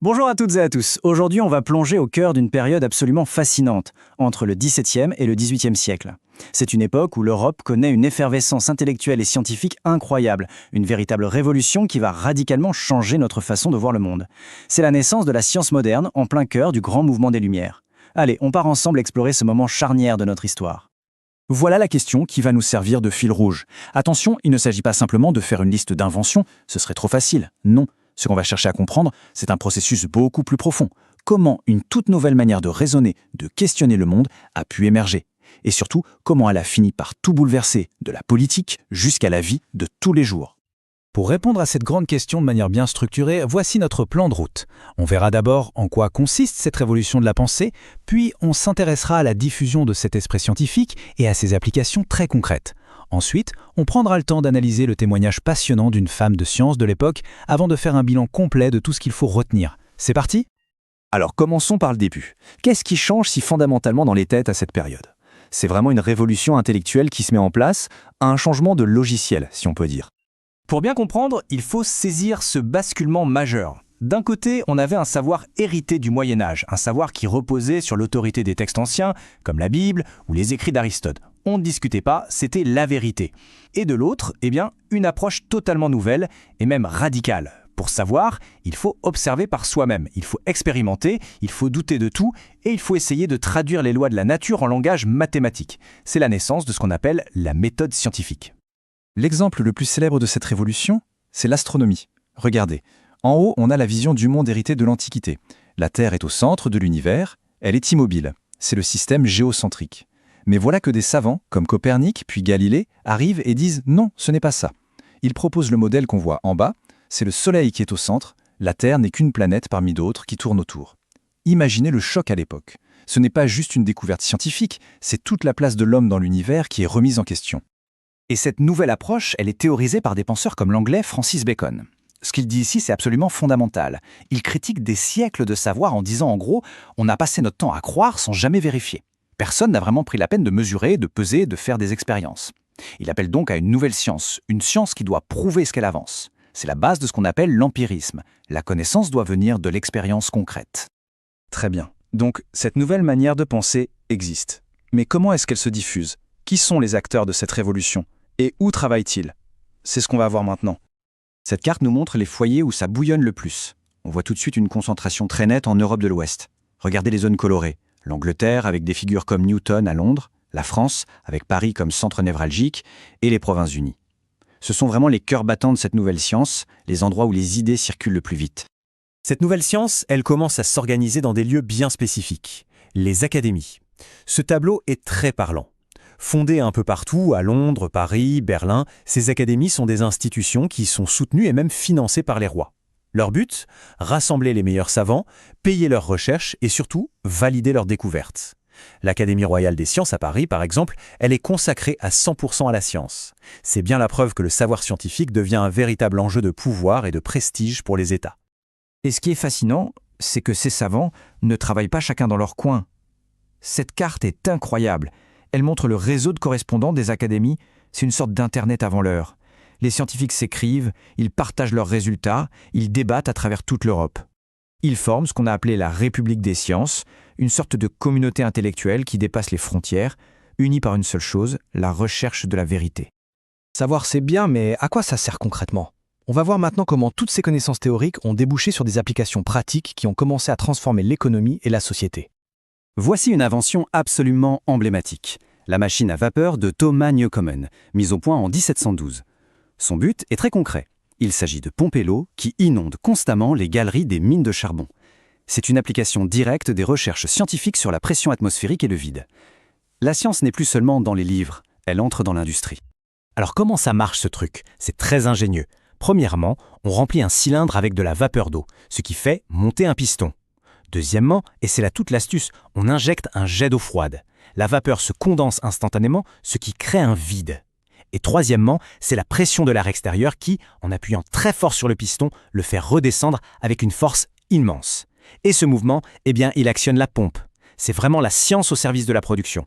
Bonjour à toutes et à tous. Aujourd'hui, on va plonger au cœur d'une période absolument fascinante, entre le XVIIe et le XVIIIe siècle. C'est une époque où l'Europe connaît une effervescence intellectuelle et scientifique incroyable, une véritable révolution qui va radicalement changer notre façon de voir le monde. C'est la naissance de la science moderne en plein cœur du grand mouvement des Lumières. Allez, on part ensemble explorer ce moment charnière de notre histoire. Voilà la question qui va nous servir de fil rouge. Attention, il ne s'agit pas simplement de faire une liste d'inventions, ce serait trop facile. Non. Ce qu'on va chercher à comprendre, c'est un processus beaucoup plus profond. Comment une toute nouvelle manière de raisonner, de questionner le monde a pu émerger. Et surtout, comment elle a fini par tout bouleverser, de la politique jusqu'à la vie de tous les jours. Pour répondre à cette grande question de manière bien structurée, voici notre plan de route. On verra d'abord en quoi consiste cette révolution de la pensée, puis on s'intéressera à la diffusion de cet esprit scientifique et à ses applications très concrètes. Ensuite, on prendra le temps d'analyser le témoignage passionnant d'une femme de science de l'époque avant de faire un bilan complet de tout ce qu'il faut retenir. C'est parti ? Alors commençons par le début. Qu'est-ce qui change si fondamentalement dans les têtes à cette période ? C'est vraiment une révolution intellectuelle qui se met en place, un changement de logiciel, si on peut dire. Pour bien comprendre, il faut saisir ce basculement majeur. D'un côté, on avait un savoir hérité du Moyen-Âge, un savoir qui reposait sur l'autorité des textes anciens, comme la Bible ou les écrits d'Aristote. On ne discutait pas, c'était la vérité. Et de l'autre, une approche totalement nouvelle et même radicale. Pour savoir, il faut observer par soi-même, il faut expérimenter, il faut douter de tout et il faut essayer de traduire les lois de la nature en langage mathématique. C'est la naissance de ce qu'on appelle la méthode scientifique. L'exemple le plus célèbre de cette révolution, c'est l'astronomie. Regardez, en haut, on a la vision du monde hérité de l'Antiquité. La Terre est au centre de l'univers, elle est immobile. C'est le système géocentrique. Mais voilà que des savants, comme Copernic puis Galilée, arrivent et disent « non, ce n'est pas ça ». Ils proposent le modèle qu'on voit en bas, c'est le Soleil qui est au centre, la Terre n'est qu'une planète parmi d'autres qui tournent autour. Imaginez le choc à l'époque. Ce n'est pas juste une découverte scientifique, c'est toute la place de l'homme dans l'univers qui est remise en question. Et cette nouvelle approche, elle est théorisée par des penseurs comme l'anglais Francis Bacon. Ce qu'il dit ici, c'est absolument fondamental. Il critique des siècles de savoir en disant en gros « on a passé notre temps à croire sans jamais vérifier ». Personne n'a vraiment pris la peine de mesurer, de peser, de faire des expériences. Il appelle donc à une nouvelle science, une science qui doit prouver ce qu'elle avance. C'est la base de ce qu'on appelle l'empirisme. La connaissance doit venir de l'expérience concrète. Très bien. Donc, cette nouvelle manière de penser existe. Mais comment est-ce qu'elle se diffuse ? Qui sont les acteurs de cette révolution ? Et où travaillent-ils ? C'est ce qu'on va voir maintenant. Cette carte nous montre les foyers où ça bouillonne le plus. On voit tout de suite une concentration très nette en Europe de l'Ouest. Regardez les zones colorées. L'Angleterre avec des figures comme Newton à Londres, la France avec Paris comme centre névralgique et les Provinces-Unies. Ce sont vraiment les cœurs battants de cette nouvelle science, les endroits où les idées circulent le plus vite. Cette nouvelle science, elle commence à s'organiser dans des lieux bien spécifiques, les académies. Ce tableau est très parlant. Fondées un peu partout, à Londres, Paris, Berlin, ces académies sont des institutions qui sont soutenues et même financées par les rois. Leur but ? Rassembler les meilleurs savants, payer leurs recherches et surtout valider leurs découvertes. L'Académie royale des sciences à Paris, par exemple, elle est consacrée à 100% à la science. C'est bien la preuve que le savoir scientifique devient un véritable enjeu de pouvoir et de prestige pour les États. Et ce qui est fascinant, c'est que ces savants ne travaillent pas chacun dans leur coin. Cette carte est incroyable. Elle montre le réseau de correspondants des académies. C'est une sorte d'internet avant l'heure. Les scientifiques s'écrivent, ils partagent leurs résultats, ils débattent à travers toute l'Europe. Ils forment ce qu'on a appelé la République des sciences, une sorte de communauté intellectuelle qui dépasse les frontières, unie par une seule chose, la recherche de la vérité. Savoir c'est bien, mais à quoi ça sert concrètement ? On va voir maintenant comment toutes ces connaissances théoriques ont débouché sur des applications pratiques qui ont commencé à transformer l'économie et la société. Voici une invention absolument emblématique, la machine à vapeur de Thomas Newcomen, mise au point en 1712. Son but est très concret. Il s'agit de pomper l'eau qui inonde constamment les galeries des mines de charbon. C'est une application directe des recherches scientifiques sur la pression atmosphérique et le vide. La science n'est plus seulement dans les livres, elle entre dans l'industrie. Alors comment ça marche ce truc ? C'est très ingénieux. Premièrement, on remplit un cylindre avec de la vapeur d'eau, ce qui fait monter un piston. Deuxièmement, et c'est là toute l'astuce, on injecte un jet d'eau froide. La vapeur se condense instantanément, ce qui crée un vide. Et troisièmement, c'est la pression de l'air extérieur qui, en appuyant très fort sur le piston, le fait redescendre avec une force immense. Et ce mouvement, il actionne la pompe. C'est vraiment la science au service de la production.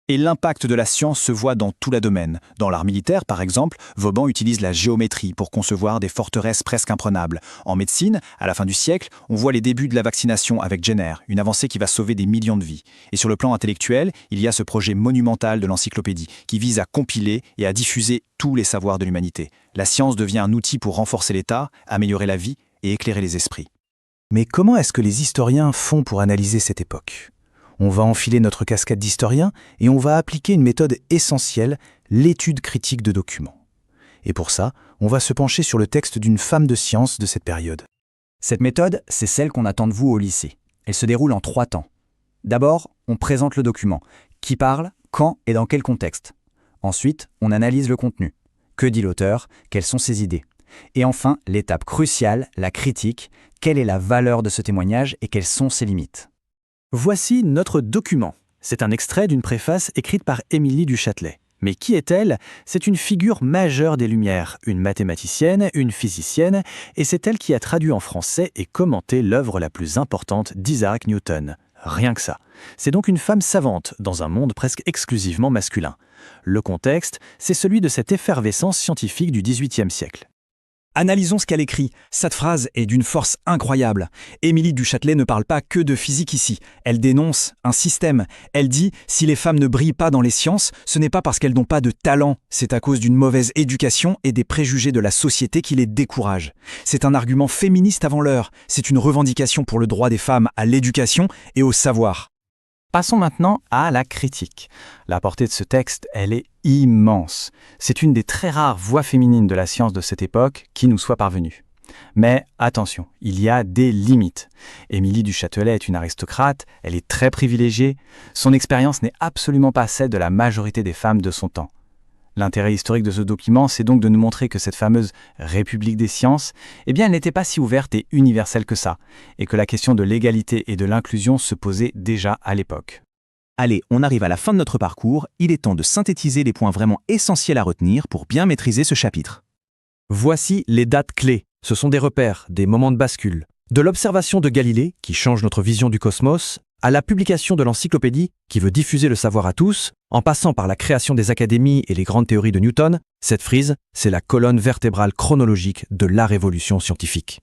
Et l'impact de la science se voit dans tout le domaine. Dans l'art militaire, par exemple, Vauban utilise la géométrie pour concevoir des forteresses presque imprenables. En médecine, à la fin du siècle, on voit les débuts de la vaccination avec Jenner, une avancée qui va sauver des millions de vies. Et sur le plan intellectuel, il y a ce projet monumental de l'encyclopédie, qui vise à compiler et à diffuser tous les savoirs de l'humanité. La science devient un outil pour renforcer l'État, améliorer la vie et éclairer les esprits. Mais comment est-ce que les historiens font pour analyser cette époque ? On va enfiler notre casquette d'historien et on va appliquer une méthode essentielle, l'étude critique de documents. Et pour ça, on va se pencher sur le texte d'une femme de science de cette période. Cette méthode, c'est celle qu'on attend de vous au lycée. Elle se déroule en 3 temps. D'abord, on présente le document. Qui parle, quand et dans quel contexte. Ensuite, on analyse le contenu. Que dit l'auteur, quelles sont ses idées. Et enfin, l'étape cruciale, la critique. Quelle est la valeur de ce témoignage et quelles sont ses limites. Voici notre document. C'est un extrait d'une préface écrite par Émilie du Châtelet. Mais qui est-elle ? C'est une figure majeure des Lumières, une mathématicienne, une physicienne, et c'est elle qui a traduit en français et commenté l'œuvre la plus importante d'Isaac Newton. Rien que ça. C'est donc une femme savante, dans un monde presque exclusivement masculin. Le contexte, c'est celui de cette effervescence scientifique du XVIIIe siècle. Analysons ce qu'elle écrit. Cette phrase est d'une force incroyable. Émilie du Châtelet ne parle pas que de physique ici. Elle dénonce un système. Elle dit « Si les femmes ne brillent pas dans les sciences, ce n'est pas parce qu'elles n'ont pas de talent. C'est à cause d'une mauvaise éducation et des préjugés de la société qui les découragent. » C'est un argument féministe avant l'heure. C'est une revendication pour le droit des femmes à l'éducation et au savoir. Passons maintenant à la critique. La portée de ce texte, elle est immense. C'est une des très rares voix féminines de la science de cette époque qui nous soit parvenue. Mais attention, il y a des limites. Émilie du Châtelet est une aristocrate, elle est très privilégiée. Son expérience n'est absolument pas celle de la majorité des femmes de son temps. L'intérêt historique de ce document, c'est donc de nous montrer que cette fameuse République des sciences, eh bien, elle n'était pas si ouverte et universelle que ça, et que la question de l'égalité et de l'inclusion se posait déjà à l'époque. Allez, on arrive à la fin de notre parcours, il est temps de synthétiser les points vraiment essentiels à retenir pour bien maîtriser ce chapitre. Voici les dates clés. Ce sont des repères, des moments de bascule. De l'observation de Galilée, qui change notre vision du cosmos, à la publication de l'encyclopédie, qui veut diffuser le savoir à tous, en passant par la création des académies et les grandes théories de Newton, cette frise, c'est la colonne vertébrale chronologique de la révolution scientifique.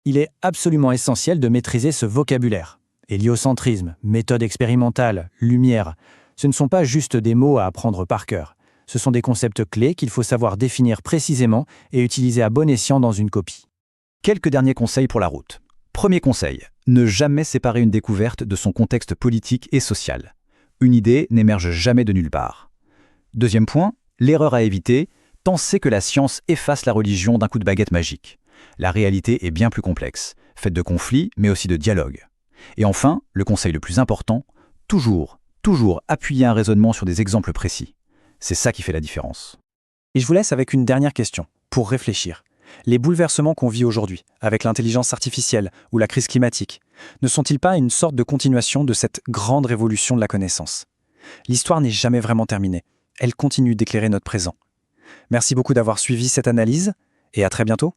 Il est absolument essentiel de maîtriser ce vocabulaire. Héliocentrisme, méthode expérimentale, lumière, ce ne sont pas juste des mots à apprendre par cœur. Ce sont des concepts clés qu'il faut savoir définir précisément et utiliser à bon escient dans une copie. Quelques derniers conseils pour la route. Premier conseil, ne jamais séparer une découverte de son contexte politique et social. Une idée n'émerge jamais de nulle part. Deuxième point, l'erreur à éviter, penser que la science efface la religion d'un coup de baguette magique. La réalité est bien plus complexe, faite de conflits, mais aussi de dialogues. Et enfin, le conseil le plus important, toujours appuyer un raisonnement sur des exemples précis. C'est ça qui fait la différence. Et je vous laisse avec une dernière question, pour réfléchir. Les bouleversements qu'on vit aujourd'hui, avec l'intelligence artificielle ou la crise climatique, ne sont-ils pas une sorte de continuation de cette grande révolution de la connaissance ? L'histoire n'est jamais vraiment terminée. Elle continue d'éclairer notre présent. Merci beaucoup d'avoir suivi cette analyse et à très bientôt.